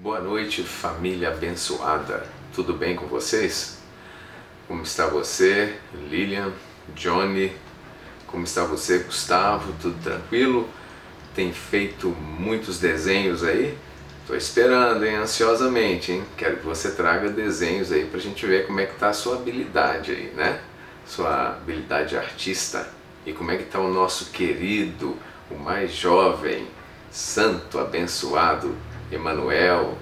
Boa noite, família abençoada. Tudo bem com vocês? Como está você, Lilian, Johnny? Como está você, Gustavo? Tudo tranquilo? Tem feito muitos desenhos aí? Estou esperando, hein? Ansiosamente, hein? Quero que você traga desenhos aí pra gente ver como é que tá a sua habilidade aí, né? Sua habilidade artista. E como é que tá o nosso querido, o mais jovem, santo, abençoado Emanuel,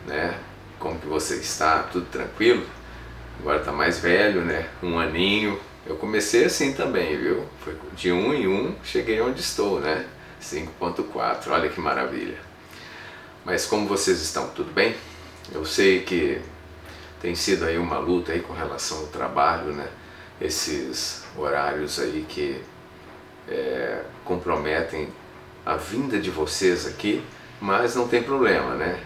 né? Como que você está? Tudo tranquilo? Agora tá mais velho, né? Um aninho. Eu comecei assim também, viu? Foi de 1 em 1, cheguei onde estou, né? 5.4, olha que maravilha. Mas como vocês estão? Tudo bem? Eu sei que tem sido aí uma luta aí com relação ao trabalho, né? Esses horários aí que comprometem a vinda de vocês aqui, mas não tem problema, né?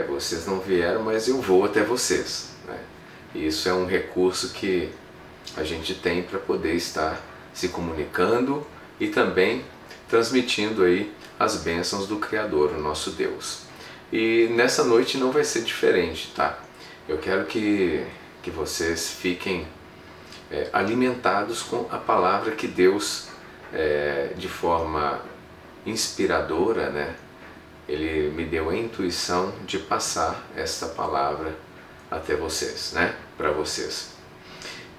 Vocês não vieram, mas eu vou até vocês, né? E isso é um recurso que a gente tem para poder estar se comunicando e também transmitindo aí as bênçãos do Criador, o nosso Deus. E nessa noite não vai ser diferente, tá? Eu quero que vocês fiquem alimentados com a palavra que Deus, de forma inspiradora, né? Ele me deu a intuição de passar esta palavra até vocês, né? Para vocês.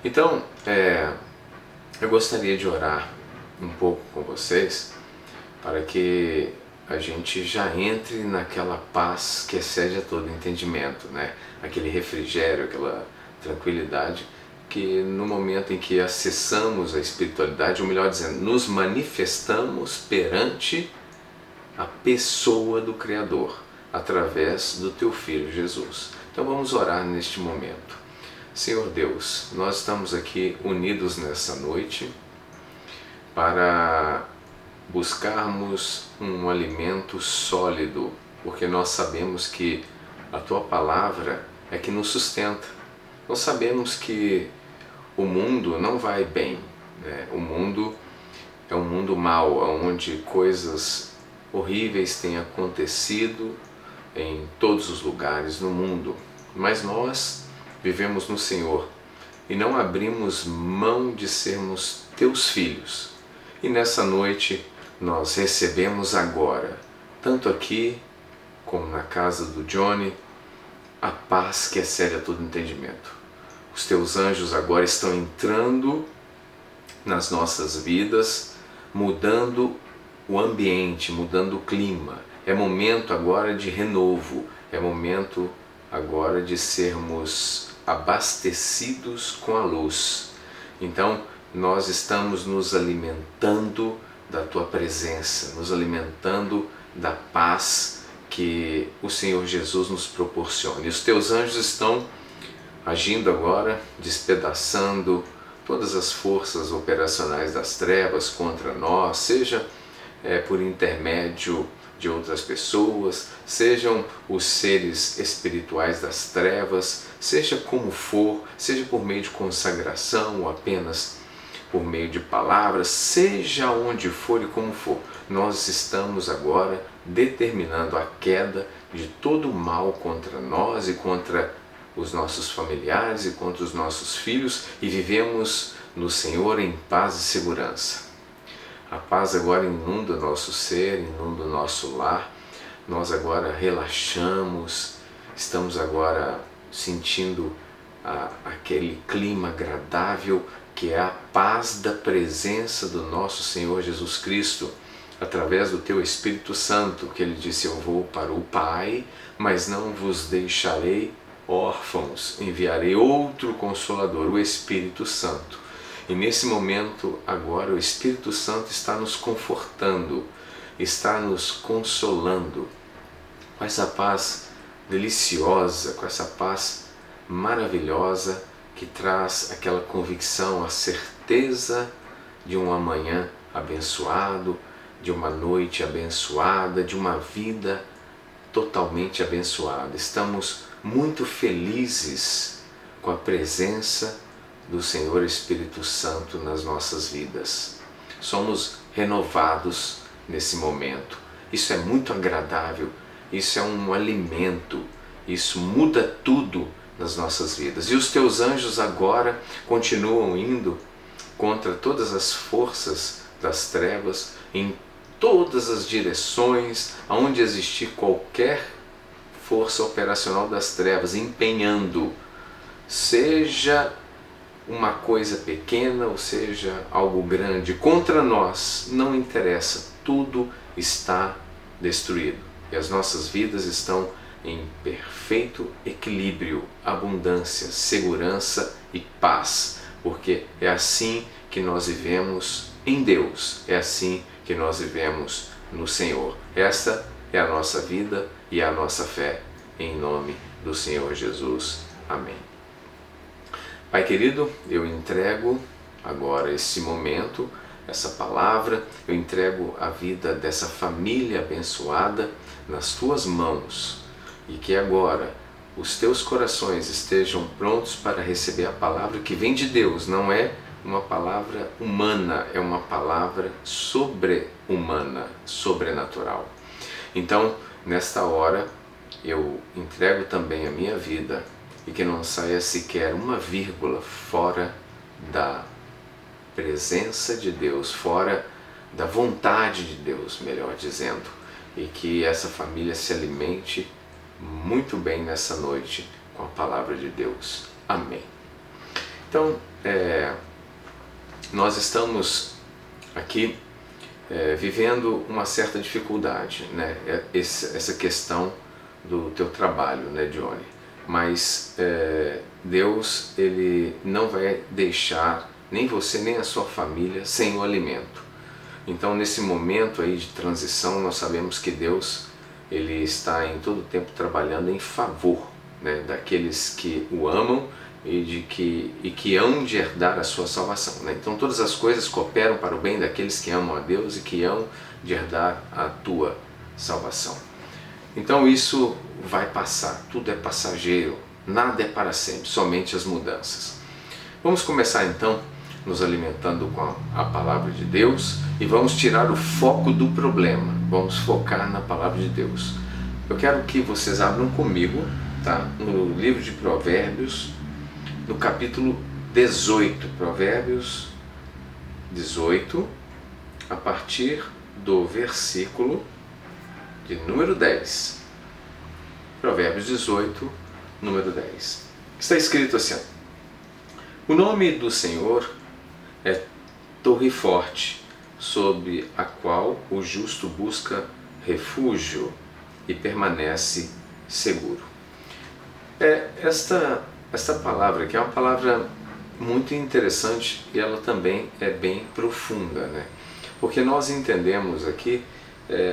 Então, eu gostaria de orar um pouco com vocês para que a gente já entre naquela paz que excede a todo entendimento, né? Aquele refrigério, aquela tranquilidade que no momento em que acessamos a espiritualidade, ou melhor dizendo, nos manifestamos perante a pessoa do Criador, através do Teu Filho Jesus. Então vamos orar neste momento. Senhor Deus, nós estamos aqui unidos nessa noite para buscarmos um alimento sólido, porque nós sabemos que a Tua Palavra é que nos sustenta. Nós sabemos que o mundo não vai bem, né? O mundo é um mundo mau, onde coisas horríveis têm acontecido em todos os lugares no mundo, mas nós vivemos no Senhor e não abrimos mão de sermos Teus filhos. E nessa noite nós recebemos agora, tanto aqui como na casa do Johnny, a paz que excede a todo entendimento. Os Teus anjos agora estão entrando nas nossas vidas, mudando o ambiente, mudando o clima. É momento agora de renovo, é momento agora de sermos abastecidos com a luz. Então, nós estamos nos alimentando da Tua presença, nos alimentando da paz que o Senhor Jesus nos proporciona. E os Teus anjos estão agindo agora, despedaçando todas as forças operacionais das trevas contra nós, seja por intermédio de outras pessoas, sejam os seres espirituais das trevas, seja como for, seja por meio de consagração ou apenas por meio de palavras, seja onde for e como for, nós estamos agora determinando a queda de todo o mal contra nós e contra os nossos familiares e contra os nossos filhos, e vivemos no Senhor em paz e segurança. A paz agora inunda o nosso ser, inunda o nosso lar. Nós agora relaxamos, estamos agora sentindo aquele clima agradável que é a paz da presença do nosso Senhor Jesus Cristo, através do Teu Espírito Santo, que Ele disse: eu vou para o Pai, mas não vos deixarei órfãos, enviarei outro Consolador, o Espírito Santo. E nesse momento agora o Espírito Santo está nos confortando, está nos consolando com essa paz deliciosa, com essa paz maravilhosa que traz aquela convicção, a certeza de um amanhã abençoado, de uma noite abençoada, de uma vida totalmente abençoada. Estamos muito felizes com a presença do Senhor Espírito Santo nas nossas vidas. Somos renovados nesse momento. Isso é muito agradável, isso é um alimento, isso muda tudo nas nossas vidas. E os teus anjos agora continuam indo contra todas as forças das trevas, em todas as direções, aonde existir qualquer força operacional das trevas, empenhando, seja uma coisa pequena ou seja algo grande, contra nós, não interessa, tudo está destruído. E as nossas vidas estão em perfeito equilíbrio, abundância, segurança e paz, porque é assim que nós vivemos em Deus, é assim que nós vivemos no Senhor. Esta é a nossa vida e a nossa fé, em nome do Senhor Jesus. Amém. Pai querido, eu entrego agora esse momento, essa palavra, eu entrego a vida dessa família abençoada nas tuas mãos, e que agora os teus corações estejam prontos para receber a palavra que vem de Deus. Não é uma palavra humana, é uma palavra sobre-humana, sobrenatural. Então, nesta hora, eu entrego também a minha vida, e que não saia sequer uma vírgula fora da presença de Deus, fora da vontade de Deus, melhor dizendo, e que essa família se alimente muito bem nessa noite com a palavra de Deus. Amém. Então, nós estamos aqui vivendo uma certa dificuldade, né? Essa questão do teu trabalho, né, Johnny? Mas Deus, Ele não vai deixar nem você nem a sua família sem o alimento. Então, nesse momento aí de transição, nós sabemos que Deus, Ele está em todo o tempo trabalhando em favor, né, daqueles que o amam e que hão de herdar a sua salvação, né? Então, todas as coisas cooperam para o bem daqueles que amam a Deus e que hão de herdar a tua salvação. Então isso vai passar, tudo é passageiro, nada é para sempre, somente as mudanças. Vamos começar então nos alimentando com a palavra de Deus e vamos tirar o foco do problema, vamos focar na palavra de Deus. Eu quero que vocês abram comigo, tá? No livro de Provérbios, no capítulo 18, Provérbios 18, a partir do versículo de número 10. Provérbios 18, número 10. Está escrito assim: o nome do Senhor é torre forte, sob a qual o justo busca refúgio e permanece seguro. Esta palavra aqui é uma palavra muito interessante e ela também é bem profunda, né? Porque nós entendemos aqui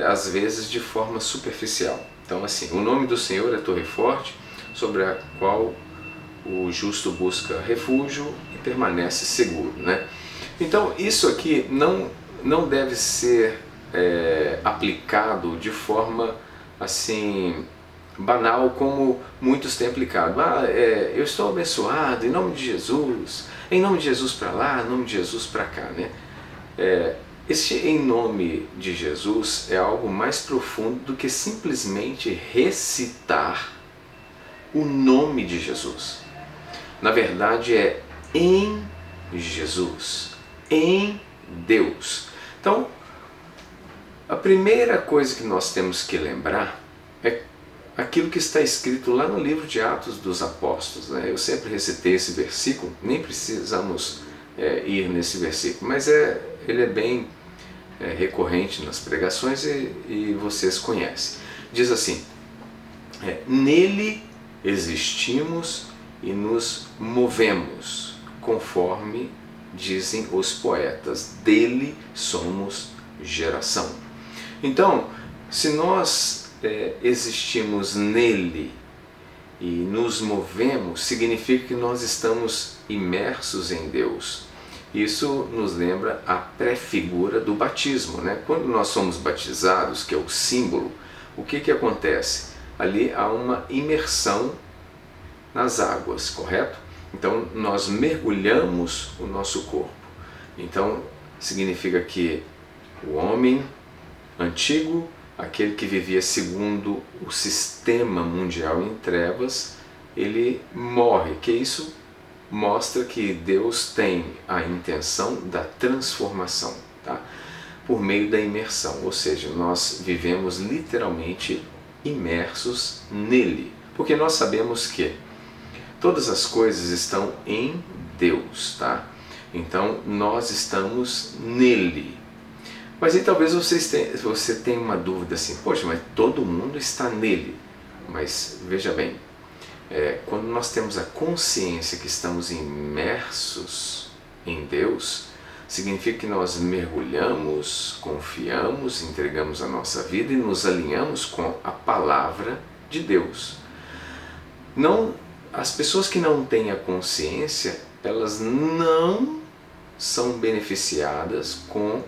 às vezes de forma superficial. Então, assim, o nome do Senhor é torre forte, sobre a qual o justo busca refúgio e permanece seguro, né? Então, isso aqui não deve ser aplicado de forma assim banal como muitos têm aplicado. Eu estou abençoado em nome de Jesus para lá, em nome de Jesus para cá, né? Este em nome de Jesus é algo mais profundo do que simplesmente recitar o nome de Jesus. Na verdade é em Jesus, em Deus. Então, a primeira coisa que nós temos que lembrar é aquilo que está escrito lá no livro de Atos dos Apóstolos, né? Eu sempre recitei esse versículo, nem precisamos ir nesse versículo, mas ele é bem recorrente nas pregações e vocês conhecem. Diz assim: nele existimos e nos movemos, conforme dizem os poetas, dele somos geração. Então, se nós existimos nele e nos movemos, significa que nós estamos imersos em Deus. Isso nos lembra a pré-figura do batismo, né? Quando nós somos batizados, que é o símbolo, o que acontece? Ali há uma imersão nas águas, correto? Então nós mergulhamos o nosso corpo. Então significa que o homem antigo aquele que vivia segundo o sistema mundial em trevas, ele morre, que isso mostra que Deus tem a intenção da transformação, tá? Por meio da imersão, ou seja, nós vivemos literalmente imersos nele, porque nós sabemos que todas as coisas estão em Deus, tá? Então nós estamos nele. Mas aí talvez você tenha uma dúvida assim, poxa, mas todo mundo está nele. Mas veja bem, quando nós temos a consciência que estamos imersos em Deus, significa que nós mergulhamos, confiamos, entregamos a nossa vida e nos alinhamos com a palavra de Deus. As pessoas que não têm a consciência, elas não são beneficiadas com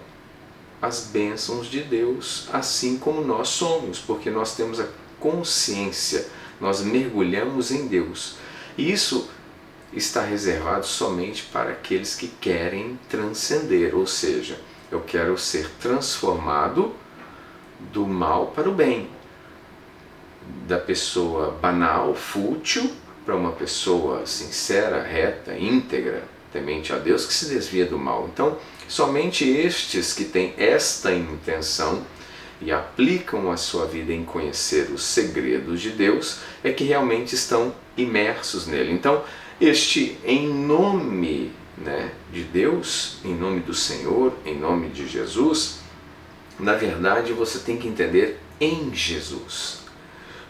as bênçãos de Deus, assim como nós somos, porque nós temos a consciência, nós mergulhamos em Deus. E isso está reservado somente para aqueles que querem transcender, ou seja, eu quero ser transformado do mal para o bem, da pessoa banal, fútil, para uma pessoa sincera, reta, íntegra, temente a Deus, que se desvia do mal. Então, somente estes que têm esta intenção e aplicam a sua vida em conhecer os segredos de Deus é que realmente estão imersos nele. Então, em nome, de Deus, em nome do Senhor, em nome de Jesus, na verdade você tem que entender em Jesus.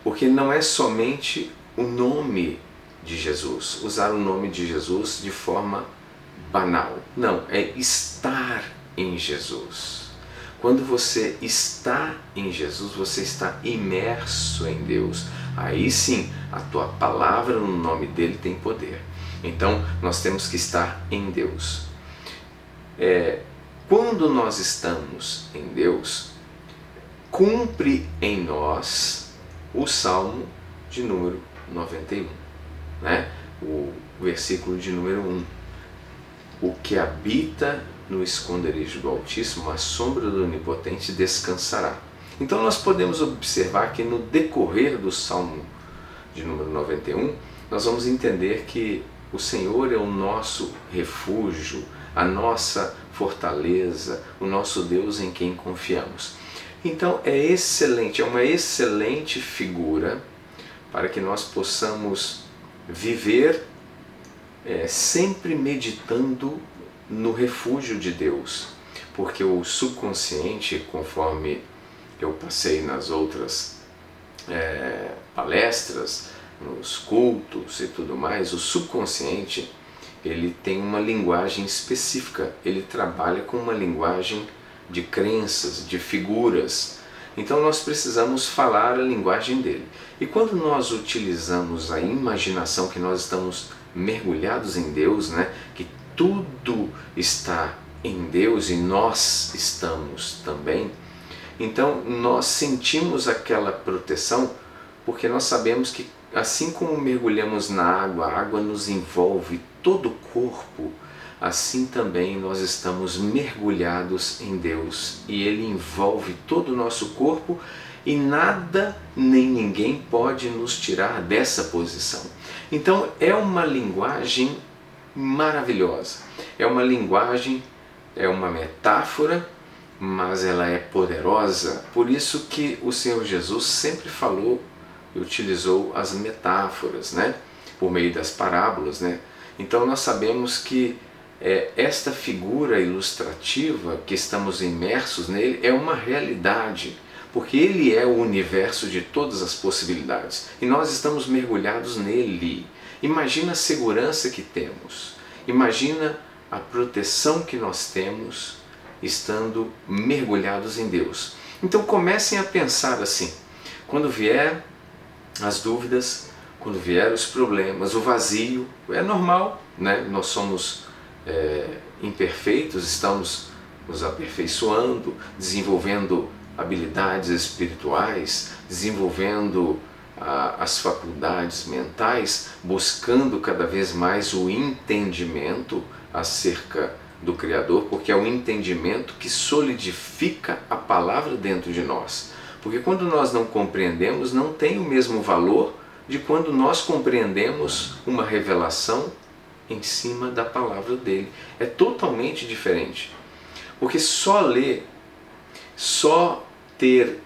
Porque não é somente o nome de Jesus, usar o nome de Jesus de forma banal. Não, é estar em Jesus. Quando você está em Jesus, você está imerso em Deus. Aí sim, a tua palavra no nome dele tem poder. Então, nós temos que estar em Deus. Quando nós estamos em Deus, cumpre em nós o Salmo de número 91, o versículo de número 1. O que habita no esconderijo do Altíssimo, a sombra do Onipotente descansará. Então nós podemos observar que no decorrer do Salmo de número 91, nós vamos entender que o Senhor é o nosso refúgio, a nossa fortaleza, o nosso Deus em quem confiamos. Então é uma excelente figura para que nós possamos viver sempre meditando no refúgio de Deus, porque o subconsciente, conforme eu passei nas outras palestras, nos cultos e tudo mais, o subconsciente ele tem uma linguagem específica, ele trabalha com uma linguagem de crenças, de figuras. Então nós precisamos falar a linguagem dele. E quando nós utilizamos a imaginação que nós estamos mergulhados em Deus, que tudo está em Deus e nós estamos também, então nós sentimos aquela proteção, porque nós sabemos que assim como mergulhamos na água, a água nos envolve todo o corpo, assim também nós estamos mergulhados em Deus e Ele envolve todo o nosso corpo e nada nem ninguém pode nos tirar dessa posição. Então é uma linguagem maravilhosa, é uma linguagem, é uma metáfora, mas ela é poderosa. Por isso que o Senhor Jesus sempre falou e utilizou as metáforas, por meio das parábolas, Então nós sabemos que esta figura ilustrativa que estamos imersos nele é uma realidade, porque ele é o universo de todas as possibilidades e nós estamos mergulhados nele. Imagina a segurança que temos, imagina a proteção que nós temos estando mergulhados em Deus. Então comecem a pensar assim, quando vier as dúvidas, quando vier os problemas, o vazio, é normal, nós somos imperfeitos, estamos nos aperfeiçoando, desenvolvendo habilidades espirituais, desenvolvendo as faculdades mentais, buscando cada vez mais o entendimento acerca do Criador, porque é o entendimento que solidifica a palavra dentro de nós. Porque quando nós não compreendemos, não tem o mesmo valor de quando nós compreendemos uma revelação em cima da palavra dele. É totalmente diferente. Porque só ler, só ter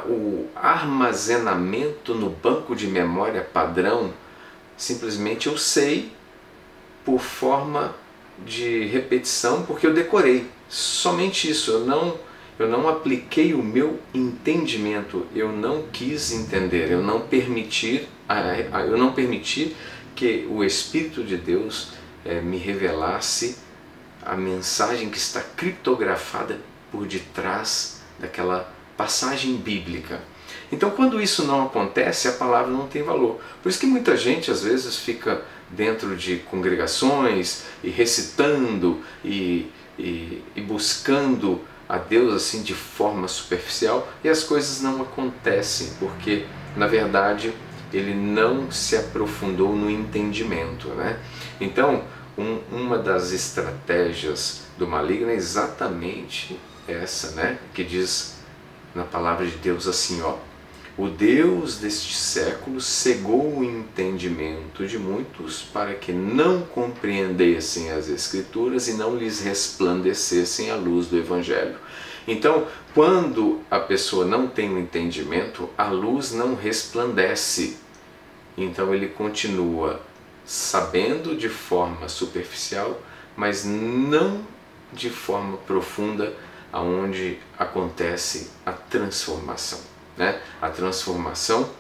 o armazenamento no banco de memória padrão, simplesmente eu sei por forma de repetição, porque eu decorei. Somente isso, eu não apliquei o meu entendimento, eu não quis entender, eu não permiti que o Espírito de Deus me revelasse a mensagem que está criptografada por detrás daquela passagem bíblica. Então, quando isso não acontece, a palavra não tem valor. Por isso que muita gente às vezes fica dentro de congregações e recitando e buscando a Deus assim de forma superficial, e as coisas não acontecem porque, na verdade, ele não se aprofundou no entendimento, né? Então, uma das estratégias do maligno é exatamente essa, né? Que diz na palavra de Deus assim, ó: o Deus deste século cegou o entendimento de muitos para que não compreendessem as Escrituras e não lhes resplandecessem a luz do Evangelho. Então, quando a pessoa não tem o entendimento, a luz não resplandece. Então ele continua sabendo de forma superficial, mas não de forma profunda, aonde acontece a transformação, né? A transformação,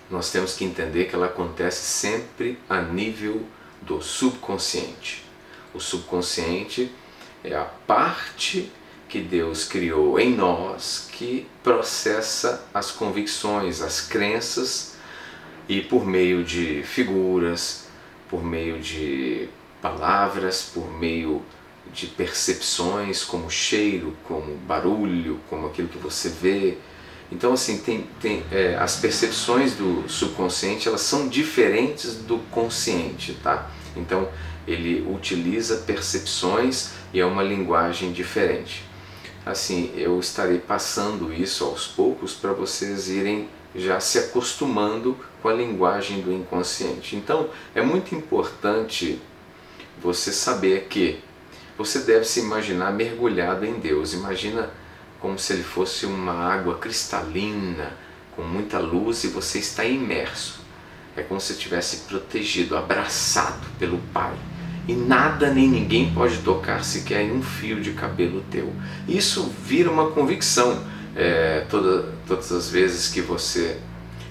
nós temos que entender que ela acontece sempre a nível do subconsciente. O subconsciente é a parte que Deus criou em nós que processa as convicções, as crenças, e por meio de figuras, por meio de palavras, por meio de percepções, como cheiro, como barulho, como aquilo que você vê. Então, assim, as percepções do subconsciente, elas são diferentes do consciente, tá? Então, ele utiliza percepções e é uma linguagem diferente. Assim, eu estarei passando isso aos poucos para vocês irem já se acostumando com a linguagem do inconsciente. Então, é muito importante você saber que você deve se imaginar mergulhado em Deus. Imagina como se ele fosse uma água cristalina, com muita luz, e você está imerso. É como se estivesse protegido, abraçado pelo Pai. E nada nem ninguém pode tocar sequer em um fio de cabelo teu. Isso vira uma convicção. Todas as vezes que você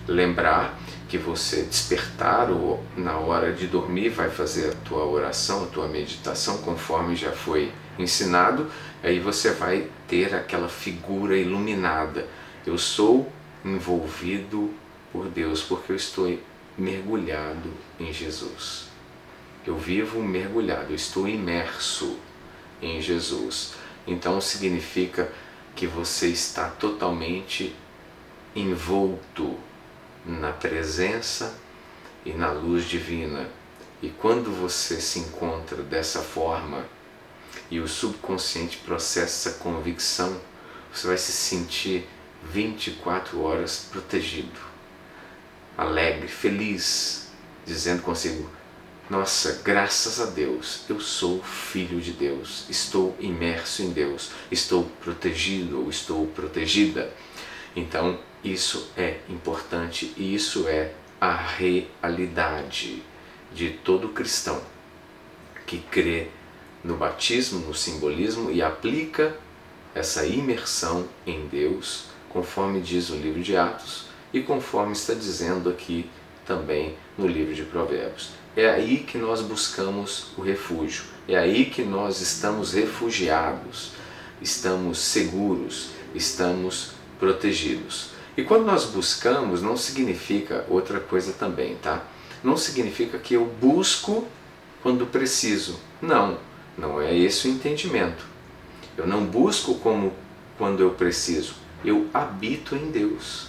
lembrar, que você despertar ou na hora de dormir vai fazer a tua oração, a tua meditação conforme já foi ensinado, aí você vai ter aquela figura iluminada. Eu sou envolvido por Deus porque eu estou mergulhado em Jesus. Eu vivo mergulhado, eu estou imerso em Jesus. Então significa que você está totalmente envolto na presença e na luz divina. E quando você se encontra dessa forma e o subconsciente processa essa convicção, você vai se sentir 24 horas protegido, alegre, feliz, dizendo consigo: nossa, graças a Deus, eu sou filho de Deus, estou imerso em Deus, estou protegido ou estou protegida. Então, isso é importante e isso é a realidade de todo cristão que crê no batismo, no simbolismo e aplica essa imersão em Deus, conforme diz o livro de Atos e conforme está dizendo aqui também no livro de Provérbios. É aí que nós buscamos o refúgio, é aí que nós estamos refugiados, estamos seguros, estamos protegidos. E quando nós buscamos, não significa outra coisa também, tá? Não significa que eu busco quando preciso. Não é esse o entendimento. Eu não busco como quando eu preciso. Eu habito em Deus.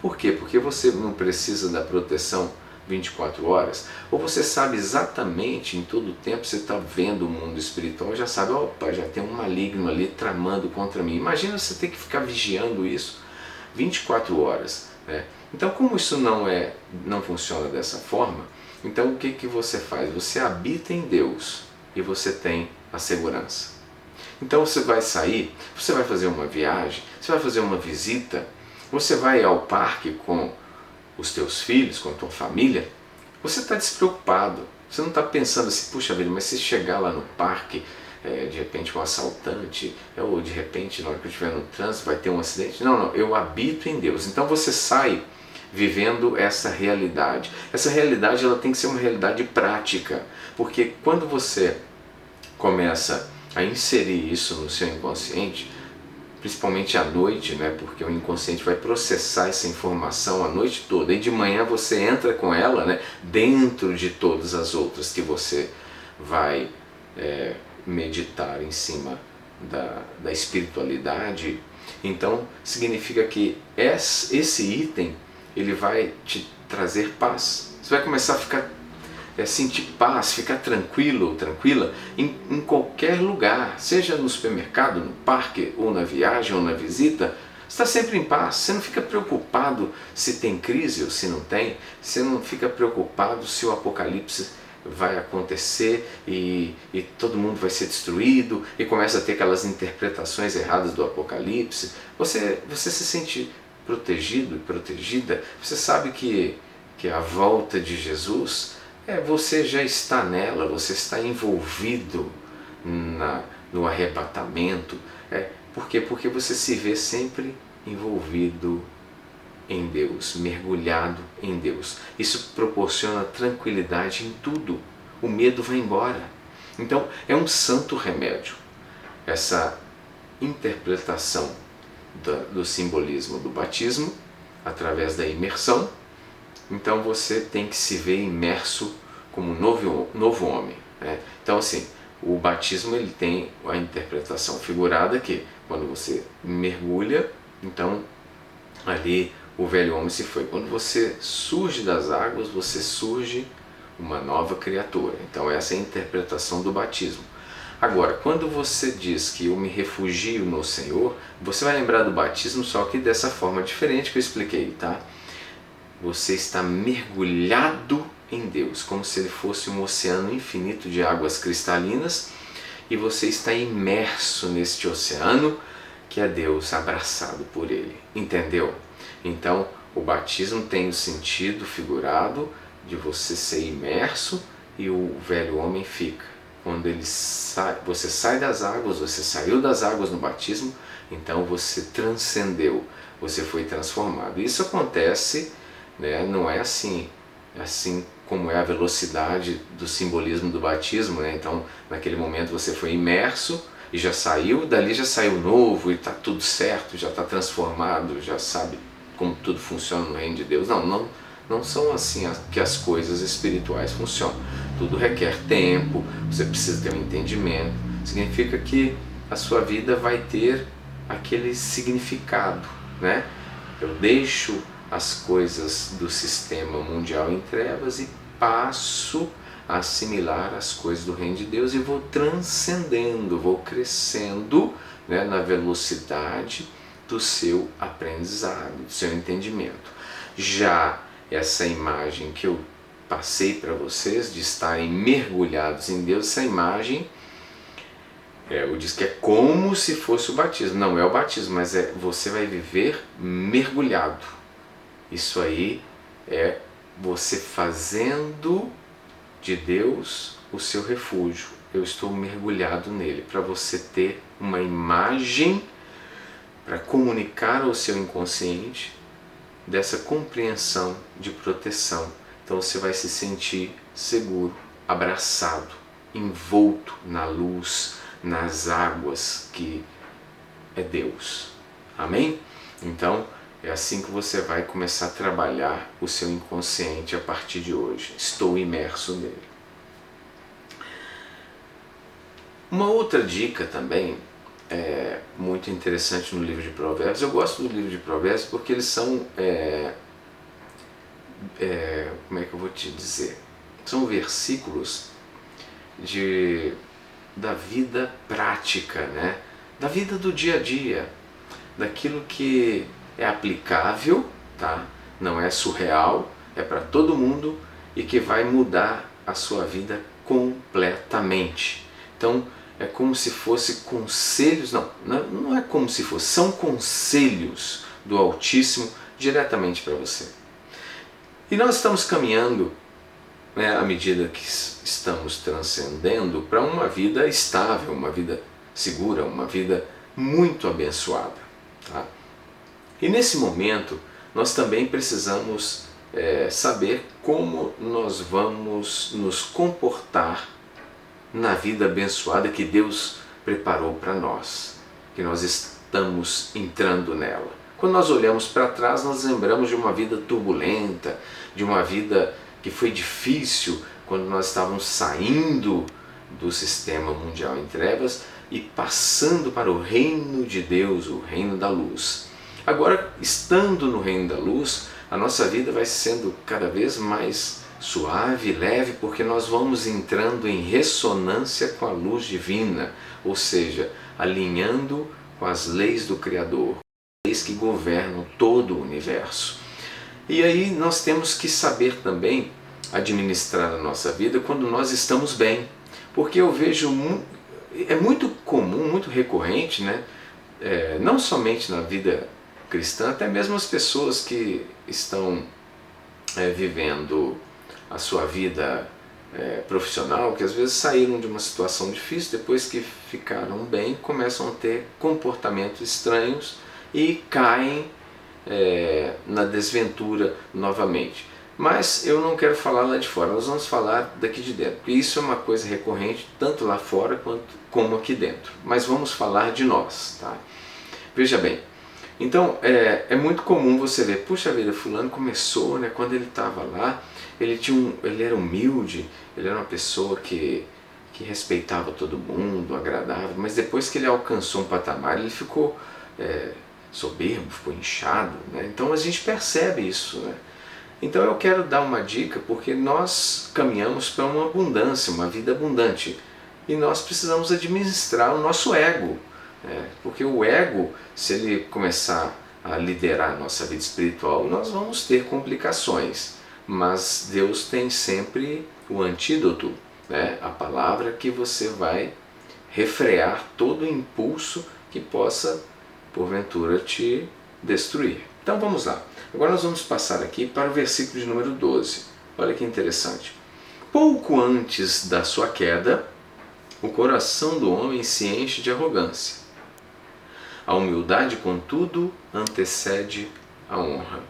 Por quê? Porque você não precisa da proteção 24 horas, ou você sabe exatamente em todo o tempo, você está vendo o mundo espiritual, já sabe, opa, já tem um maligno ali tramando contra mim. Imagina você ter que ficar vigiando isso. 24 horas. Né? Então, como isso não funciona dessa forma, então o que você faz? Você habita em Deus e você tem a segurança. Então você vai sair, você vai fazer uma viagem, você vai fazer uma visita, você vai ao parque com os teus filhos, com a tua família, você está despreocupado. Você não está pensando assim, puxa vida, mas se chegar lá no parque, de repente um assaltante, ou de repente na hora que eu estiver no trânsito vai ter um acidente. Não, eu habito em Deus. Então você sai vivendo essa realidade. Essa realidade ela tem que ser uma realidade prática, porque quando você começa a inserir isso no seu inconsciente, principalmente à noite, né? Porque o inconsciente vai processar essa informação a noite toda e de manhã você entra com ela, né? Dentro de todas as outras que você vai meditar em cima da espiritualidade. Então significa que esse item ele vai te trazer paz. Você vai começar a sentir paz, ficar tranquilo ou tranquila em qualquer lugar, seja no supermercado, no parque, ou na viagem, ou na visita. Você está sempre em paz, você não fica preocupado se tem crise ou se não tem, você não fica preocupado se o apocalipse vai acontecer e todo mundo vai ser destruído e começa a ter aquelas interpretações erradas do apocalipse. Você se sente protegido e protegida, você sabe que a volta de Jesus, você já está nela, você está envolvido no arrebatamento. Por quê? Porque você se vê sempre envolvido em Deus, mergulhado em Deus. Isso proporciona tranquilidade em tudo. O medo vai embora. Então é um santo remédio essa interpretação do simbolismo do batismo através da imersão. Então você tem que se ver imerso como um novo homem. Né? Então assim, o batismo ele tem a interpretação figurada que quando você mergulha, então ali o velho homem se foi. Quando você surge das águas, você surge uma nova criatura. Então essa é a interpretação do batismo. Agora, quando você diz que eu me refugio no Senhor, você vai lembrar do batismo, só que dessa forma diferente que eu expliquei, tá? Você está mergulhado em Deus, como se ele fosse um oceano infinito de águas cristalinas, e você está imerso neste oceano que é Deus, abraçado por ele. Entendeu? Então, o batismo tem o sentido figurado de você ser imerso e o velho homem fica. Quando você sai das águas, você saiu das águas no batismo, então você transcendeu, você foi transformado. Isso acontece, né, não é assim como é a velocidade do simbolismo do batismo, né? Então naquele momento você foi imerso e já saiu, dali já saiu novo e está tudo certo, já está transformado, já sabe como tudo funciona no reino de Deus. Não são assim que as coisas espirituais funcionam. Tudo requer tempo, você precisa ter um entendimento. Significa que a sua vida vai ter aquele significado, né? Eu deixo as coisas do sistema mundial em trevas e passo a assimilar as coisas do reino de Deus e vou transcendendo, vou crescendo, né, na velocidade do seu aprendizado, do seu entendimento. Já essa imagem que eu passei para vocês de estarem mergulhados em Deus, essa imagem eu disse que é como se fosse o batismo. Não é o batismo, mas você vai viver mergulhado. Isso aí é você fazendo de Deus o seu refúgio. Eu estou mergulhado nele, para você ter uma imagem para comunicar ao seu inconsciente dessa compreensão de proteção. Então você vai se sentir seguro, abraçado, envolto na luz, nas águas que é Deus. Amém? Então é assim que você vai começar a trabalhar o seu inconsciente a partir de hoje. Estou imerso nele. Uma outra dica também é muito interessante no livro de Provérbios. Eu gosto do livro de Provérbios porque eles são, como é que eu vou te dizer? São versículos da vida prática, né? Da vida do dia a dia, daquilo que é aplicável, tá? Não é surreal, é para todo mundo e que vai mudar a sua vida completamente. Então é como se fosse conselhos, não é como se fosse, são conselhos do Altíssimo diretamente para você. E nós estamos caminhando, né, à medida que estamos transcendendo para uma vida estável, uma vida segura, uma vida muito abençoada. Tá? E nesse momento nós também precisamos saber como nós vamos nos comportar na vida abençoada que Deus preparou para nós, que nós estamos entrando nela. Quando nós olhamos para trás, nós lembramos de uma vida turbulenta, de uma vida que foi difícil quando nós estávamos saindo do sistema mundial em trevas e passando para o reino de Deus, o reino da luz. Agora, estando no reino da luz, a nossa vida vai sendo cada vez mais suave, leve, porque nós vamos entrando em ressonância com a luz divina, ou seja, alinhando com as leis do Criador, leis que governam todo o universo. E aí nós temos que saber também administrar a nossa vida quando nós estamos bem, porque eu vejo, é muito comum, muito recorrente, né? Não somente na vida cristã, até mesmo as pessoas que estão vivendo a sua vida profissional, que às vezes saíram de uma situação difícil, depois que ficaram bem, começam a ter comportamentos estranhos e caem na desventura novamente. Mas eu não quero falar lá de fora, nós vamos falar daqui de dentro. E isso é uma coisa recorrente, tanto lá fora como aqui dentro. Mas vamos falar de nós, tá? Veja bem, então é muito comum você ver, puxa vida, fulano começou, né, quando ele estava lá, ele era humilde, ele era uma pessoa que respeitava todo mundo, agradável, mas depois que ele alcançou um patamar, ele ficou soberbo, ficou inchado, né? Então a gente percebe isso, né? Então eu quero dar uma dica, porque nós caminhamos para uma abundância, uma vida abundante, e nós precisamos administrar o nosso ego, né? Porque o ego, se ele começar a liderar a nossa vida espiritual, nós vamos ter complicações, mas Deus tem sempre o antídoto, né? A palavra que você vai refrear todo o impulso que possa porventura te destruir. Então vamos lá. Agora nós vamos passar aqui para o versículo de número 12. Olha que interessante. Pouco antes da sua queda, o coração do homem se enche de arrogância. A humildade, contudo, antecede a honra.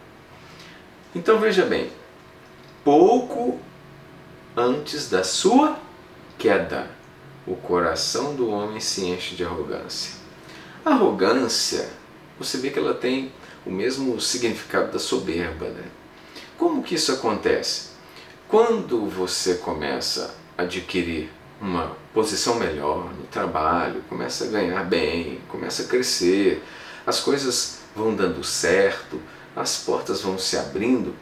Então veja bem, pouco antes da sua queda, o coração do homem se enche de arrogância. A arrogância, você vê que ela tem o mesmo significado da soberba, né? Como que isso acontece? Quando você começa a adquirir uma posição melhor no trabalho, começa a ganhar bem, começa a crescer, as coisas vão dando certo, as portas vão se abrindo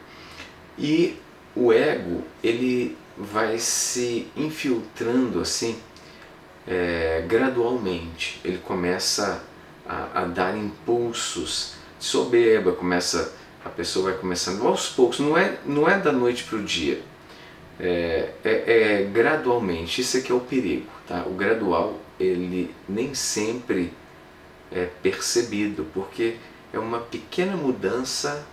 e o ego ele vai se infiltrando assim gradualmente. Ele começa a dar impulsos de soberba, a pessoa vai começando aos poucos, não é da noite para o dia, gradualmente. Isso aqui é o perigo, tá? O gradual ele nem sempre é percebido, porque é uma pequena mudança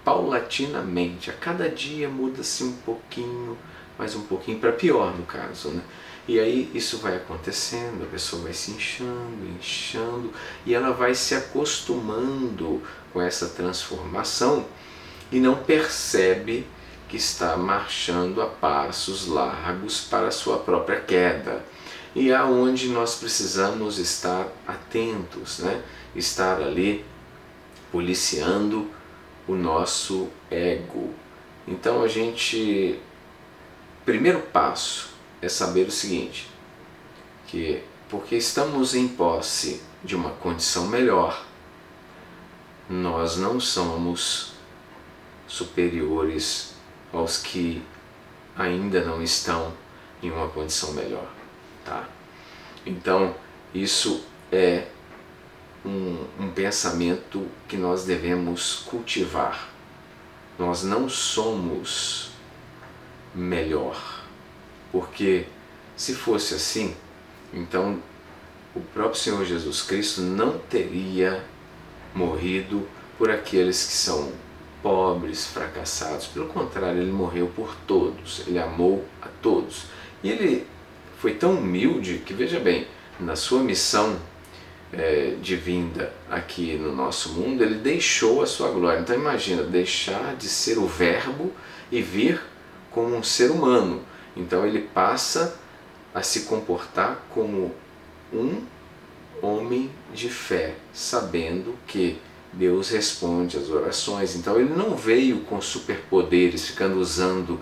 paulatinamente, a cada dia muda-se um pouquinho, mais um pouquinho, para pior no caso, né? E aí isso vai acontecendo, a pessoa vai se inchando, e ela vai se acostumando com essa transformação e não percebe que está marchando a passos largos para a sua própria queda. E é onde nós precisamos estar atentos, né? Estar ali policiando o nosso ego. Então primeiro passo é saber o seguinte, que porque estamos em posse de uma condição melhor, nós não somos superiores aos que ainda não estão em uma condição melhor, tá? Então isso é um pensamento que nós devemos cultivar. Nós não somos melhor, porque se fosse assim, então o próprio Senhor Jesus Cristo não teria morrido por aqueles que são pobres, fracassados. Pelo contrário, ele morreu por todos, ele amou a todos. E ele foi tão humilde que, veja bem, na sua missão de vinda aqui no nosso mundo, ele deixou a sua glória. Então imagina, deixar de ser o verbo e vir como um ser humano. Então ele passa a se comportar como um homem de fé, sabendo que Deus responde às orações. Então ele não veio com superpoderes, ficando usando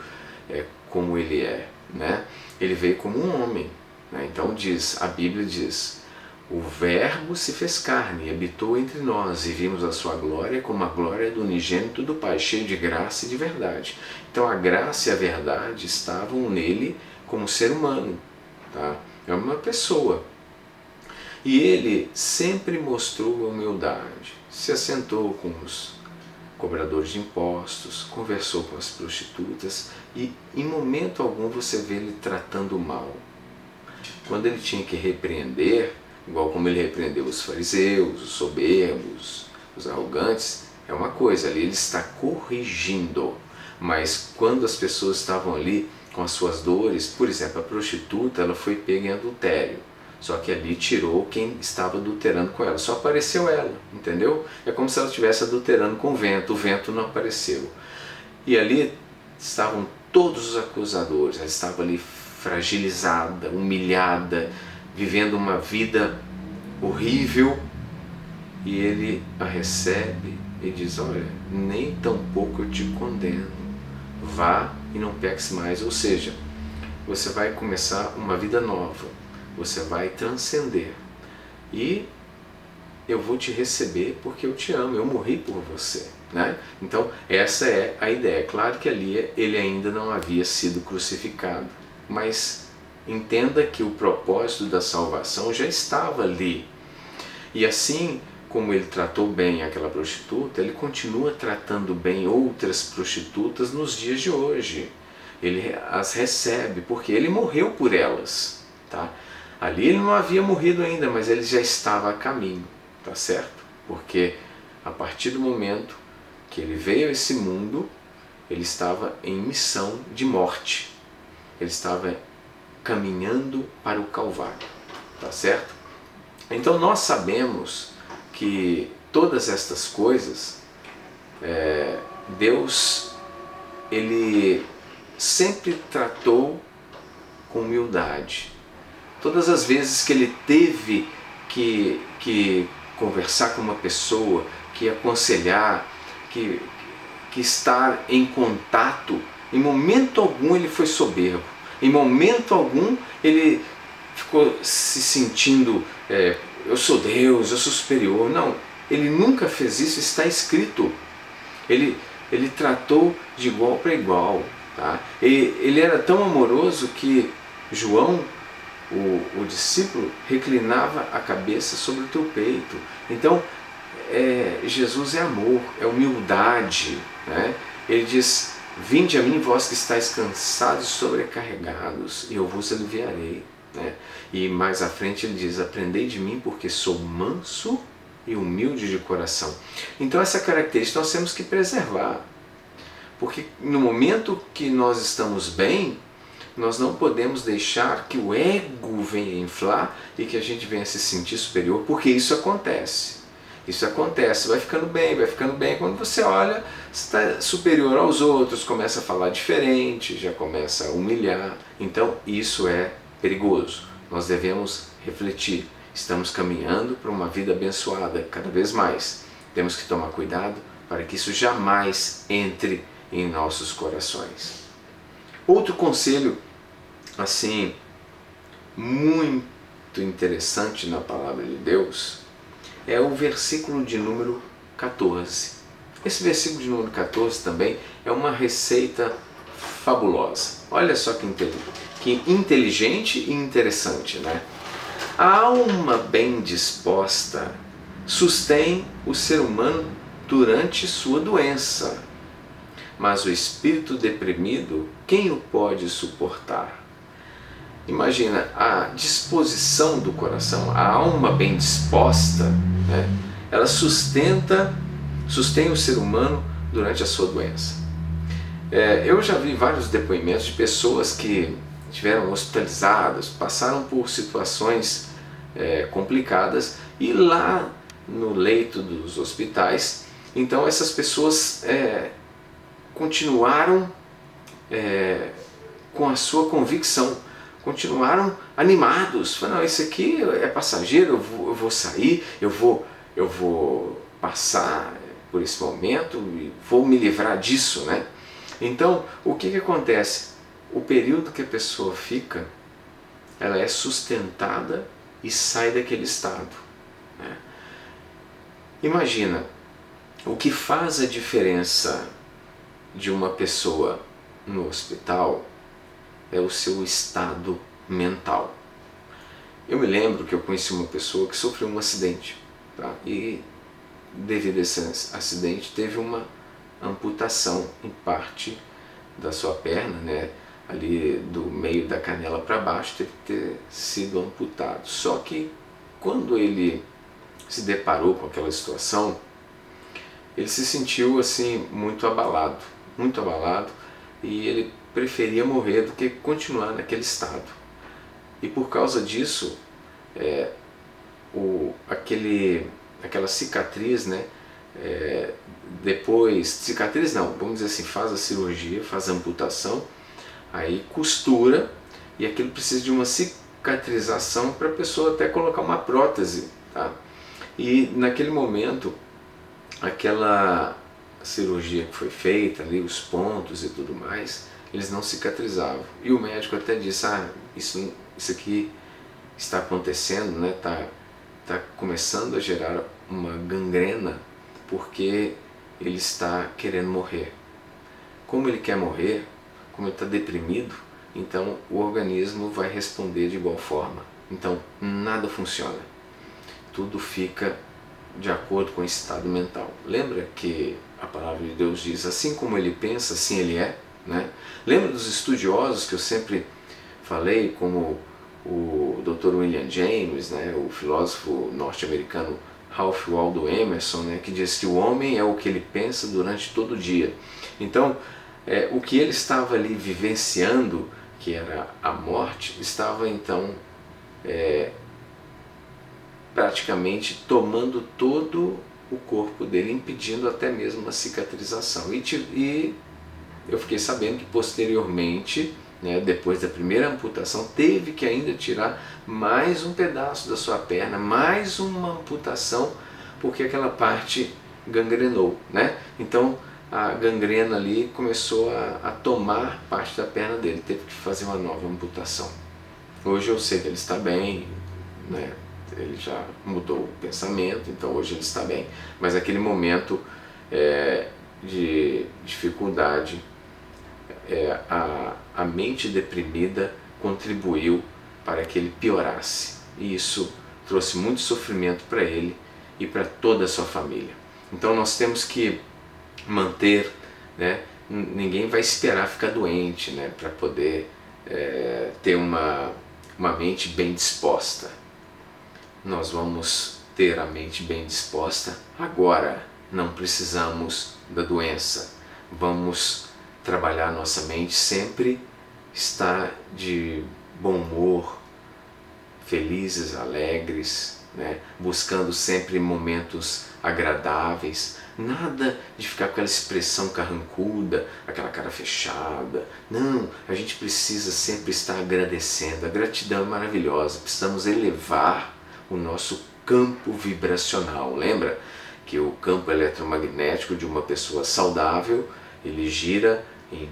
como ele é, né? Ele veio como um homem, né? Então a Bíblia diz: o Verbo se fez carne e habitou entre nós, e vimos a sua glória como a glória do unigênito do Pai, cheio de graça e de verdade. Então a graça e a verdade estavam nele como ser humano, tá? É uma pessoa. E ele sempre mostrou humildade, se assentou com os cobradores de impostos, conversou com as prostitutas e em momento algum você vê ele tratando mal. Quando ele tinha que repreender, igual como ele repreendeu os fariseus, os soberbos, os arrogantes, é uma coisa, ali ele está corrigindo. Mas quando as pessoas estavam ali com as suas dores, por exemplo, a prostituta, ela foi pega em adultério. Só que ali tirou quem estava adulterando com ela. Só apareceu ela, entendeu? É como se ela estivesse adulterando com o vento não apareceu. E ali estavam todos os acusadores, ela estava ali fragilizada, humilhada, vivendo uma vida horrível. E ele a recebe e diz: olha, nem tampouco eu te condeno, vá e não peques mais. Ou seja, você vai começar uma vida nova, você vai transcender e eu vou te receber porque eu te amo, eu morri por você, né? Então essa é a ideia. Claro que ali ele ainda não havia sido crucificado, mas entenda que o propósito da salvação já estava ali. E assim como ele tratou bem aquela prostituta, ele continua tratando bem outras prostitutas nos dias de hoje. Ele as recebe porque ele morreu por elas, tá? Ali ele não havia morrido ainda, mas ele já estava a caminho, tá certo? Porque a partir do momento que ele veio a esse mundo, ele estava em missão de morte. Ele estava caminhando para o Calvário, tá certo? Então nós sabemos que todas estas coisas, Deus, ele sempre tratou com humildade. Todas as vezes que ele teve que conversar com uma pessoa, que aconselhar, que estar em contato, em momento algum ele foi soberbo, em momento algum ele ficou se sentindo, eu sou Deus, eu sou superior. Não, ele nunca fez isso, está escrito. Ele tratou de igual para igual, tá? Ele era tão amoroso que João, o discípulo, reclinava a cabeça sobre o teu peito. Então, Jesus é amor, é humildade, né? Ele diz: vinde a mim, vós que estáis cansados e sobrecarregados, e eu vos aliviarei, né? E mais à frente ele diz: aprendei de mim, porque sou manso e humilde de coração. Então essa característica nós temos que preservar, porque no momento que nós estamos bem, nós não podemos deixar que o ego venha inflar e que a gente venha se sentir superior, porque isso acontece. Isso acontece, vai ficando bem. Quando você olha, você está superior aos outros, começa a falar diferente, já começa a humilhar. Então isso é perigoso. Nós devemos refletir. Estamos caminhando para uma vida abençoada cada vez mais. Temos que tomar cuidado para que isso jamais entre em nossos corações. Outro conselho, assim, muito interessante na palavra de Deus, é o versículo de número 14. Esse versículo de número 14 também é uma receita fabulosa. Olha só que inteligente e interessante, né? A alma bem disposta sustém o ser humano durante sua doença. Mas o espírito deprimido, quem o pode suportar? Imagina a disposição do coração, a alma bem disposta, né? Ela sustém o ser humano durante a sua doença. Eu já vi vários depoimentos de pessoas que estiveram hospitalizadas, passaram por situações complicadas e lá no leito dos hospitais, então essas pessoas continuaram com a sua convicção, continuaram animados, falaram, isso aqui é passageiro, eu vou sair, eu vou passar por esse momento e vou me livrar disso, né? Então, o que acontece? O período que a pessoa fica, ela é sustentada e sai daquele estado, né? Imagina, o que faz a diferença de uma pessoa no hospital é o seu estado mental. Eu me lembro que eu conheci uma pessoa que sofreu um acidente, tá? E devido a esse acidente teve uma amputação em parte da sua perna, né? Ali do meio da canela para baixo teve que ter sido amputado. Só que quando ele se deparou com aquela situação, ele se sentiu assim muito abalado, e ele preferia morrer do que continuar naquele estado. E por causa disso, aquela cicatriz, né? Depois, cicatriz não, vamos dizer assim, faz a cirurgia, faz a amputação, aí costura, e aquilo precisa de uma cicatrização para a pessoa até colocar uma prótese, tá? E naquele momento, aquela cirurgia que foi feita ali, os pontos e tudo mais, eles não cicatrizavam. E o médico até disse, isso aqui está acontecendo, né? Tá começando a gerar uma gangrena porque ele está querendo morrer. Como ele quer morrer, como ele está deprimido, então o organismo vai responder de igual forma. Então nada funciona. Tudo fica de acordo com o estado mental. Lembra que a palavra de Deus diz, assim como ele pensa, assim ele é, né? Lembra dos estudiosos que eu sempre falei, como o Dr. William James, né? O filósofo norte-americano Ralph Waldo Emerson, né? Que diz que o homem é o que ele pensa durante todo o dia. Então, o que ele estava ali vivenciando, que era a morte, estava então praticamente tomando todo o corpo dele, impedindo até mesmo a cicatrização. E eu fiquei sabendo que posteriormente, né, depois da primeira amputação, teve que ainda tirar mais um pedaço da sua perna, mais uma amputação, porque aquela parte gangrenou, né? Então a gangrena ali começou a tomar parte da perna dele, teve que fazer uma nova amputação. Hoje eu sei que ele está bem, né? Ele já mudou o pensamento, então hoje ele está bem. Mas aquele momento de dificuldade, a mente deprimida contribuiu para que ele piorasse. E isso trouxe muito sofrimento para ele e para toda a sua família. Então nós temos que manter, né? Ninguém vai esperar ficar doente, né, para poder ter uma mente bem disposta. Nós vamos ter a mente bem disposta agora, não precisamos da doença. Vamos trabalhar nossa mente, sempre estar de bom humor, felizes, alegres, né? Buscando sempre momentos agradáveis, nada de ficar com aquela expressão carrancuda, aquela cara fechada. Não, a gente precisa sempre estar agradecendo. A gratidão é maravilhosa, precisamos elevar o nosso campo vibracional. Lembra que o campo eletromagnético de uma pessoa saudável, ele gira em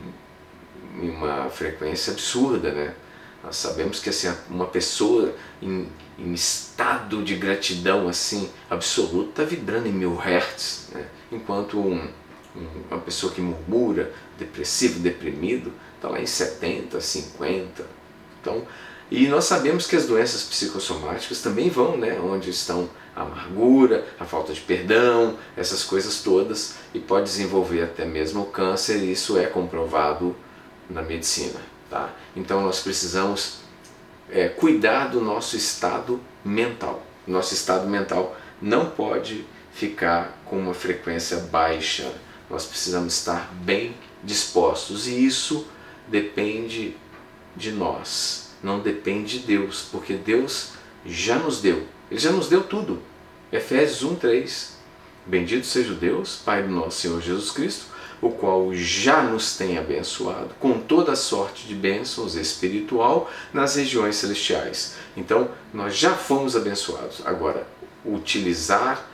uma frequência absurda, né? Nós sabemos que assim, uma pessoa em estado de gratidão assim, absoluta está vibrando em 1000 Hz, né? Enquanto uma pessoa que murmura, depressivo, deprimido, está lá em 70, 50. Então, e nós sabemos que as doenças psicossomáticas também vão, né, onde estão a amargura, a falta de perdão, essas coisas todas, e pode desenvolver até mesmo o câncer, e isso é comprovado na medicina. Tá? Então nós precisamos cuidar do nosso estado mental. Nosso estado mental não pode ficar com uma frequência baixa. Nós precisamos estar bem dispostos, e isso depende de nós, não depende de Deus, porque Deus já nos deu, Ele já nos deu tudo. Efésios 1:3, bendito seja o Deus, Pai do nosso Senhor Jesus Cristo, o qual já nos tem abençoado com toda sorte de bênçãos espiritual nas regiões celestiais. Então, nós já fomos abençoados. Agora, utilizar,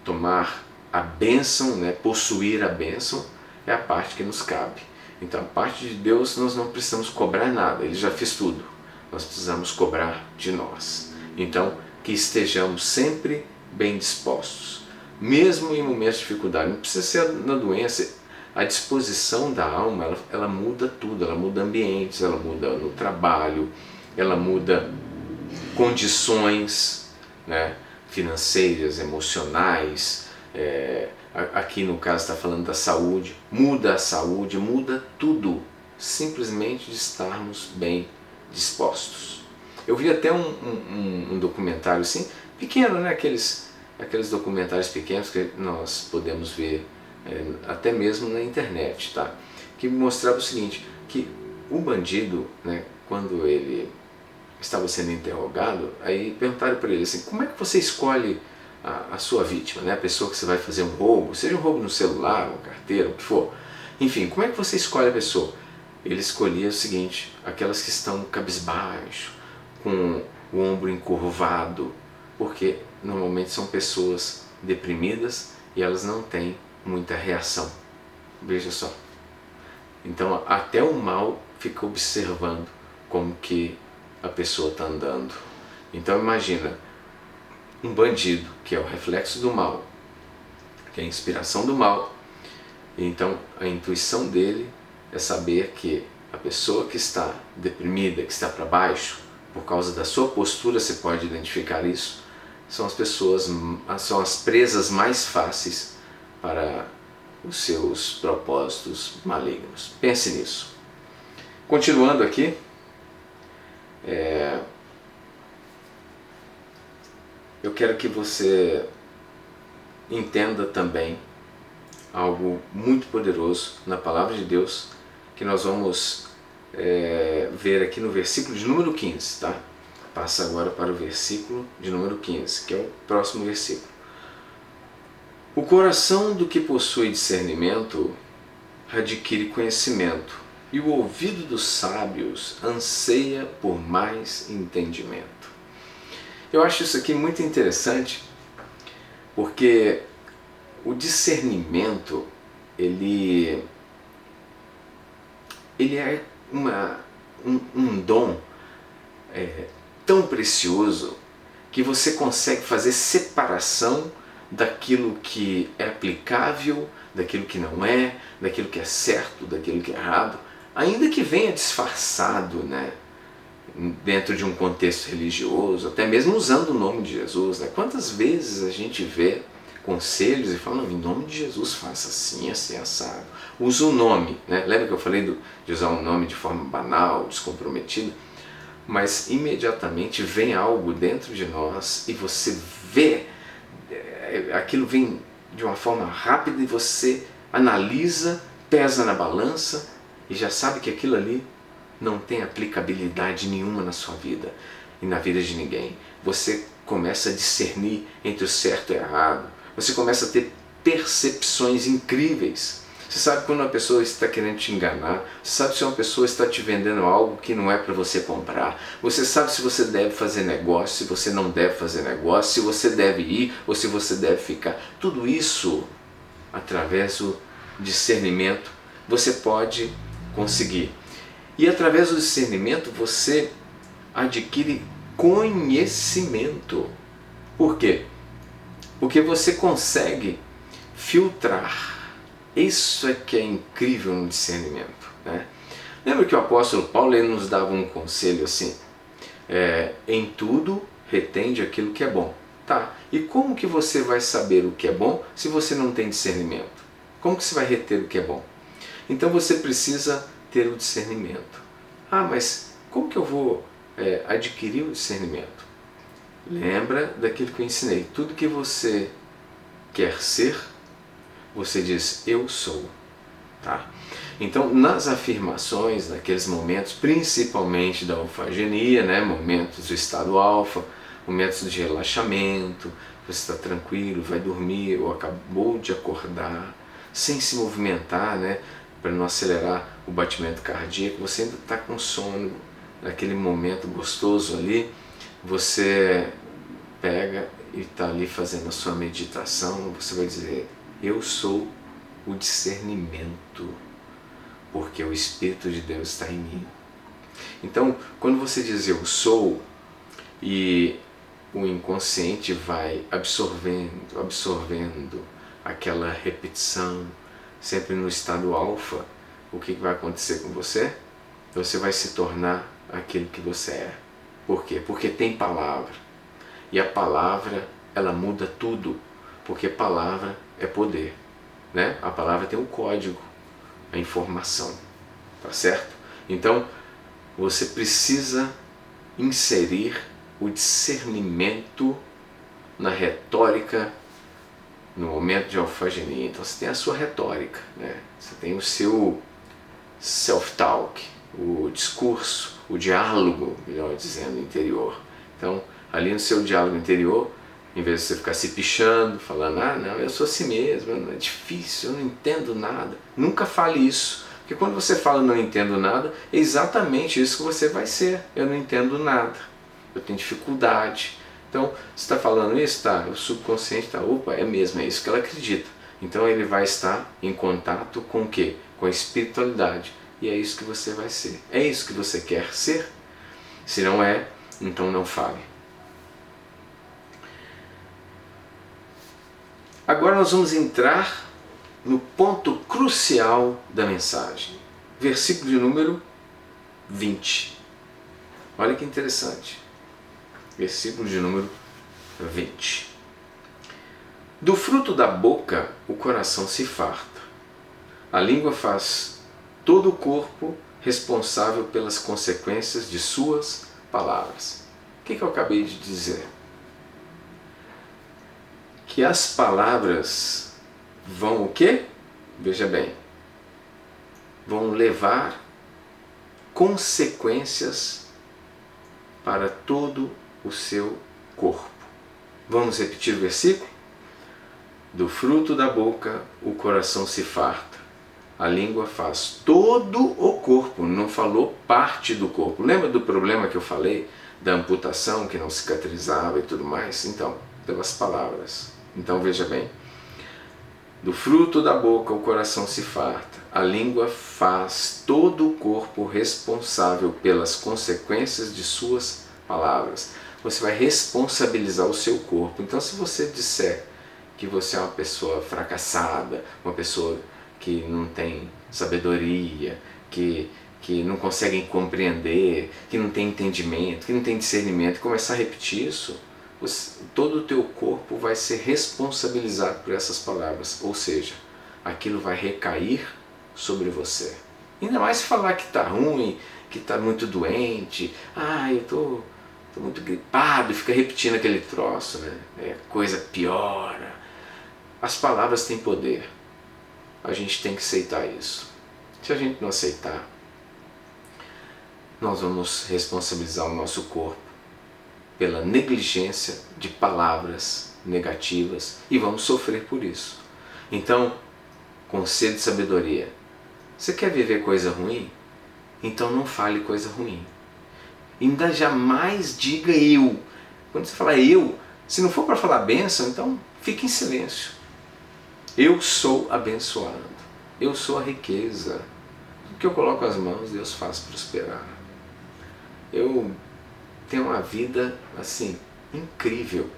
tomar a bênção, possuir a bênção, é a parte que nos cabe. Então, a parte de Deus nós não precisamos cobrar nada, Ele já fez tudo. Nós precisamos cobrar de nós. Então, que estejamos sempre bem dispostos, mesmo em momentos de dificuldade. Não precisa ser na doença. A disposição da alma, ela muda tudo, ela muda ambientes, ela muda no trabalho, ela muda condições, financeiras, emocionais. Aqui no caso está falando da saúde, muda a saúde, muda tudo, simplesmente de estarmos bem dispostos. Eu vi até um documentário assim, pequeno, aqueles documentários pequenos que nós podemos ver até mesmo na internet, tá? Que mostrava o seguinte, que o bandido, quando ele estava sendo interrogado, aí perguntaram para ele assim, como é que você escolhe a sua vítima, a pessoa que você vai fazer um roubo, seja um roubo no celular, uma carteira, o que for, enfim, como é que você escolhe a pessoa? Ele escolhia o seguinte, aquelas que estão cabisbaixo, com o ombro encurvado, porque normalmente são pessoas deprimidas e elas não têm muita reação. Veja só. Então até o mal fica observando como que a pessoa está andando. Então imagina, um bandido, que é o reflexo do mal, que é a inspiração do mal. Então a intuição dele é saber que a pessoa que está deprimida, que está para baixo, por causa da sua postura você pode identificar isso, são as presas mais fáceis para os seus propósitos malignos. Pense nisso. Continuando aqui, eu quero que você entenda também algo muito poderoso na Palavra de Deus, que nós vamos ver aqui no versículo de número 15, tá? Passa agora para o versículo de número 15, que é o próximo versículo. O coração do que possui discernimento adquire conhecimento, e o ouvido dos sábios anseia por mais entendimento. Eu acho isso aqui muito interessante, porque o discernimento, ele é um dom tão precioso que você consegue fazer separação daquilo que é aplicável, daquilo que não é, daquilo que é certo, daquilo que é errado, ainda que venha disfarçado, dentro de um contexto religioso, até mesmo usando o nome de Jesus. Quantas vezes a gente vê conselhos e fala, não, em nome de Jesus faça assim, assim, assado. Usa o nome, Lembra que eu falei de usar um nome de forma banal, descomprometida? Mas imediatamente vem algo dentro de nós e você vê, aquilo vem de uma forma rápida e você analisa, pesa na balança e já sabe que aquilo ali não tem aplicabilidade nenhuma na sua vida e na vida de ninguém. Você começa a discernir entre o certo e o errado. Você começa a ter percepções incríveis. Você sabe quando uma pessoa está querendo te enganar. Você sabe se uma pessoa está te vendendo algo que não é para você comprar. Você sabe se você deve fazer negócio, se você não deve fazer negócio, se você deve ir ou se você deve ficar. Tudo isso, através do discernimento, você pode conseguir. E através do discernimento você adquire conhecimento. Por quê? Porque você consegue filtrar. Isso é que é incrível no discernimento. Lembra que o apóstolo Paulo ele nos dava um conselho assim, em tudo retende aquilo que é bom. Tá, e como que você vai saber o que é bom se você não tem discernimento? Como que você vai reter o que é bom? Então você precisa ter o discernimento. Ah, mas como que eu vou adquirir o discernimento? Lembra daquilo que eu ensinei. Tudo que você quer ser, você diz, eu sou. Tá? Então, nas afirmações, naqueles momentos, principalmente da alfagenia, né, momentos do estado alfa, momentos de relaxamento, você está tranquilo, vai dormir ou acabou de acordar, sem se movimentar, né, para não acelerar o batimento cardíaco, você ainda está com sono, naquele momento gostoso ali, você pega e está ali fazendo a sua meditação, você vai dizer, eu sou o discernimento, porque o Espírito de Deus está em mim. Então, quando você diz eu sou, e o inconsciente vai absorvendo aquela repetição, sempre no estado alfa, o que vai acontecer com você? Você vai se tornar aquilo que você é. Por quê? Porque tem palavra. E a palavra, ela muda tudo, porque palavra é poder. Né? A palavra tem um código, a informação, tá certo? Então, você precisa inserir o discernimento na retórica no momento de alfagenia. Então você tem a sua retórica, né? Você tem o seu self-talk, o discurso, o diálogo, melhor dizendo, interior. Então, ali no seu diálogo interior, em vez de você ficar se pichando, falando, ah, não, eu sou assim mesmo, é difícil, eu não entendo nada. Nunca fale isso, porque quando você fala não entendo nada, é exatamente isso que você vai ser. Eu não entendo nada, eu tenho dificuldade. Então, você está falando isso? Tá, o subconsciente está, opa, é mesmo, é isso que ela acredita. Então ele vai estar em contato com o quê? Com a espiritualidade. E é isso que você vai ser. É isso que você quer ser? Se não é, então não fale. Agora nós vamos entrar no ponto crucial da mensagem. Versículo de número 20. Olha que interessante. Versículo de número 20. Do fruto da boca o coração se farta. A língua faz todo o corpo responsável pelas consequências de suas palavras. O que eu acabei de dizer? Que as palavras vão o quê? Veja bem, vão levar consequências para todo o seu corpo. Vamos repetir o versículo? Do fruto da boca o coração se farta. A língua faz todo o corpo, não falou parte do corpo. Lembra do problema que eu falei? Da amputação que não cicatrizava e tudo mais? Então, pelas palavras. Então veja bem, do fruto da boca o coração se farta, a língua faz todo o corpo responsável pelas consequências de suas palavras. Você vai responsabilizar o seu corpo. Então se você disser que você é uma pessoa fracassada, uma pessoa que não tem sabedoria, que não consegue compreender, que não tem entendimento, que não tem discernimento, e começar a repetir isso, todo o teu corpo vai ser responsabilizado por essas palavras, ou seja, aquilo vai recair sobre você. Ainda mais se falar que está ruim, que está muito doente, eu estou muito gripado, e fica repetindo aquele troço, né? Coisa piora. As palavras têm poder, a gente tem que aceitar isso. Se a gente não aceitar, nós vamos responsabilizar o nosso corpo pela negligência de palavras negativas e vamos sofrer por isso. Então, conselho de sabedoria. Você quer viver coisa ruim? Então não fale coisa ruim. Ainda jamais diga eu. Quando você falar eu, se não for para falar bênção, então fique em silêncio. Eu sou abençoado. Eu sou a riqueza. O que eu coloco as mãos, Deus faz prosperar. Eu tenho uma vida assim, incrível.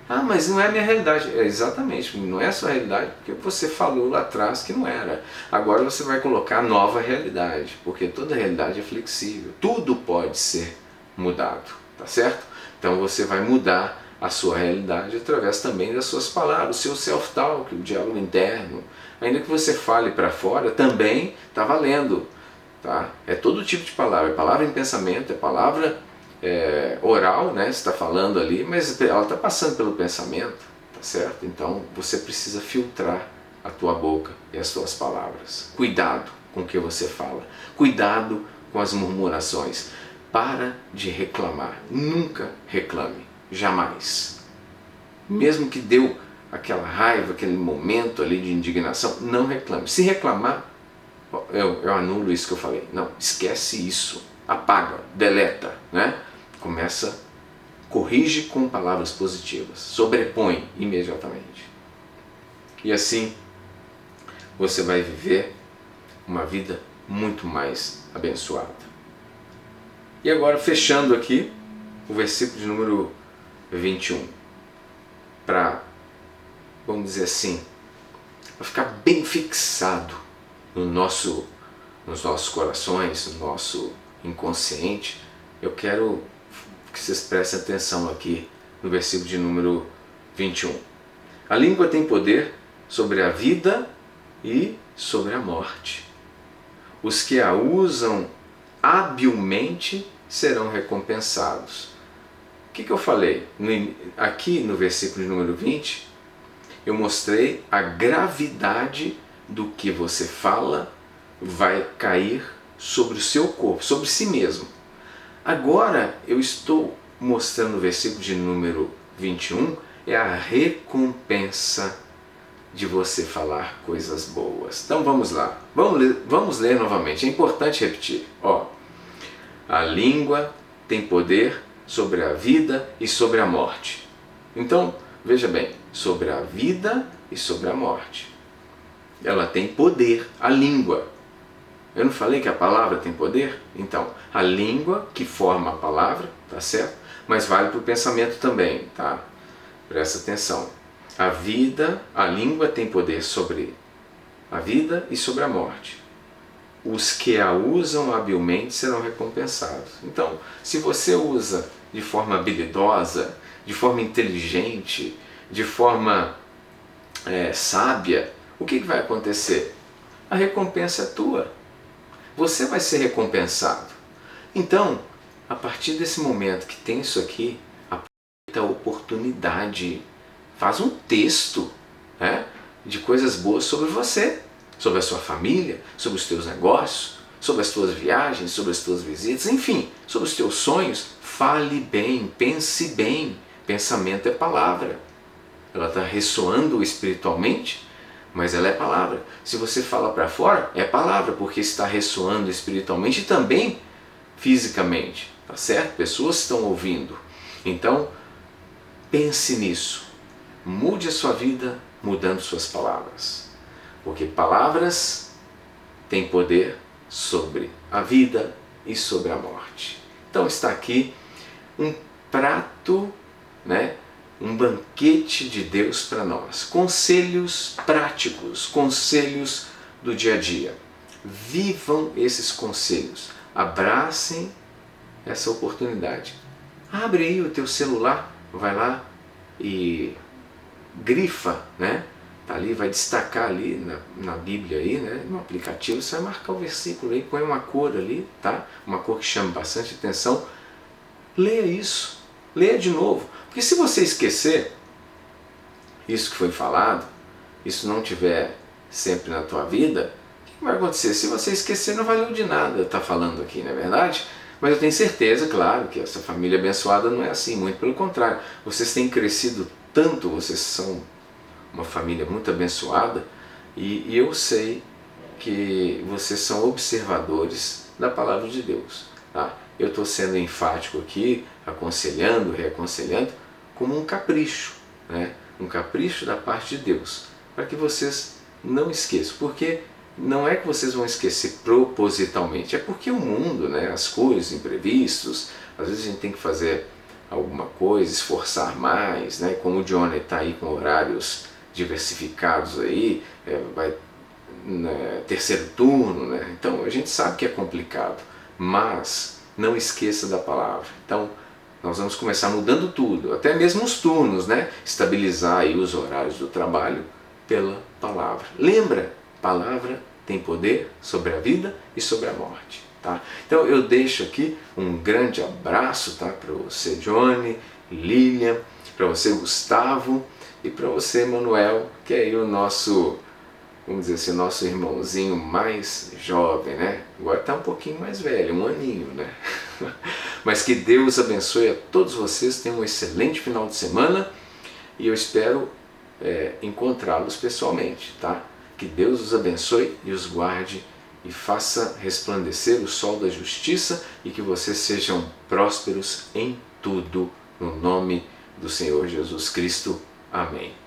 Mas não é a minha realidade. Exatamente, não é a sua realidade, porque você falou lá atrás que não era. Agora você vai colocar a nova realidade, porque toda realidade é flexível. Tudo pode ser mudado, tá certo? Então você vai mudar a sua realidade através também das suas palavras, o seu self-talk, o diálogo interno. Ainda que você fale para fora, também está valendo. Tá? É todo tipo de palavra, é palavra em pensamento, é palavra oral, né? Você está falando ali, mas ela está passando pelo pensamento, tá certo? Então você precisa filtrar a tua boca e as tuas palavras. Cuidado com o que você fala, cuidado com as murmurações. Para de reclamar, nunca reclame, jamais. Mesmo que deu aquela raiva, aquele momento ali de indignação, não reclame. Se reclamar, eu anulo isso que eu falei. Não, esquece isso, apaga, deleta, né? Começa, corrige com palavras positivas, sobrepõe imediatamente. E assim você vai viver uma vida muito mais abençoada. E agora, fechando aqui o versículo de número 21, para, vamos dizer assim, para ficar bem fixado nos nossos corações, no nosso inconsciente, eu quero que vocês prestem atenção aqui no versículo de número 21. A língua tem poder sobre a vida e sobre a morte. Os que a usam habilmente serão recompensados. O que eu falei? Aqui no versículo de número 20, eu mostrei a gravidade do que você fala vai cair sobre o seu corpo, sobre si mesmo. Agora eu estou mostrando no versículo de número 21, é a recompensa de você falar coisas boas. Então vamos lá, vamos ler novamente, é importante repetir. A língua tem poder sobre a vida e sobre a morte. Então, veja bem, sobre a vida e sobre a morte. Ela tem poder, a língua. Eu não falei que a palavra tem poder? Então, a língua que forma a palavra, tá certo? Mas vale para o pensamento também, tá? Presta atenção. A língua tem poder sobre a vida e sobre a morte. Os que a usam habilmente serão recompensados. Então, se você usa de forma habilidosa, de forma inteligente, de forma sábia, o que vai acontecer? A recompensa é tua. Você vai ser recompensado. Então, a partir desse momento que tem isso aqui, aproveita a oportunidade. Faz um texto, né, de coisas boas sobre você, sobre a sua família, sobre os teus negócios, sobre as tuas viagens, sobre as tuas visitas, enfim, sobre os teus sonhos. Fale bem, pense bem. Pensamento é palavra. Ela está ressoando espiritualmente, mas ela é palavra. Se você fala para fora, é palavra, porque está ressoando espiritualmente e também fisicamente, tá certo? Pessoas estão ouvindo. Então, pense nisso. Mude a sua vida mudando suas palavras. Porque palavras têm poder sobre a vida e sobre a morte. Então está aqui um prato, né? Um banquete de Deus para nós. Conselhos práticos, conselhos do dia a dia. Vivam esses conselhos. Abracem essa oportunidade. Abre aí o teu celular, vai lá e grifa, né? Tá ali, vai destacar ali na Bíblia aí, né? No aplicativo, você vai marcar o versículo aí, põe uma cor ali, tá? Uma cor que chama bastante atenção. Leia isso, leia de novo. Porque se você esquecer isso que foi falado, isso não tiver sempre na tua vida, o que vai acontecer? Se você esquecer, não valeu de nada estar falando aqui, não é verdade? Mas eu tenho certeza, claro, que essa família abençoada não é assim, muito pelo contrário. Vocês têm crescido tanto, vocês são uma família muito abençoada, e eu sei que vocês são observadores da palavra de Deus. Tá? Eu estou sendo enfático aqui, aconselhando, reaconselhando, como um capricho, né? Um capricho da parte de Deus, para que vocês não esqueçam, porque não é que vocês vão esquecer propositalmente, é porque o mundo, né, as coisas, imprevistos, às vezes a gente tem que fazer alguma coisa, esforçar mais, né? Como o Johnny está aí com horários diversificados aí, vai terceiro turno, né? Então a gente sabe que é complicado, mas não esqueça da palavra. Então Nós vamos começar mudando tudo, até mesmo os turnos, né? Estabilizar aí os horários do trabalho pela palavra. Lembra, palavra tem poder sobre a vida e sobre a morte. Tá? Então eu deixo aqui um grande abraço, tá? Para você, Johnny, Lilian, para você, Gustavo, e para você, Manuel, que é aí o nosso, vamos dizer assim, nosso irmãozinho mais jovem, né? Agora está um pouquinho mais velho, um aninho, né? Mas que Deus abençoe a todos vocês, tenham um excelente final de semana e eu espero encontrá-los pessoalmente, tá? Que Deus os abençoe e os guarde e faça resplandecer o sol da justiça e que vocês sejam prósperos em tudo, no nome do Senhor Jesus Cristo. Amém.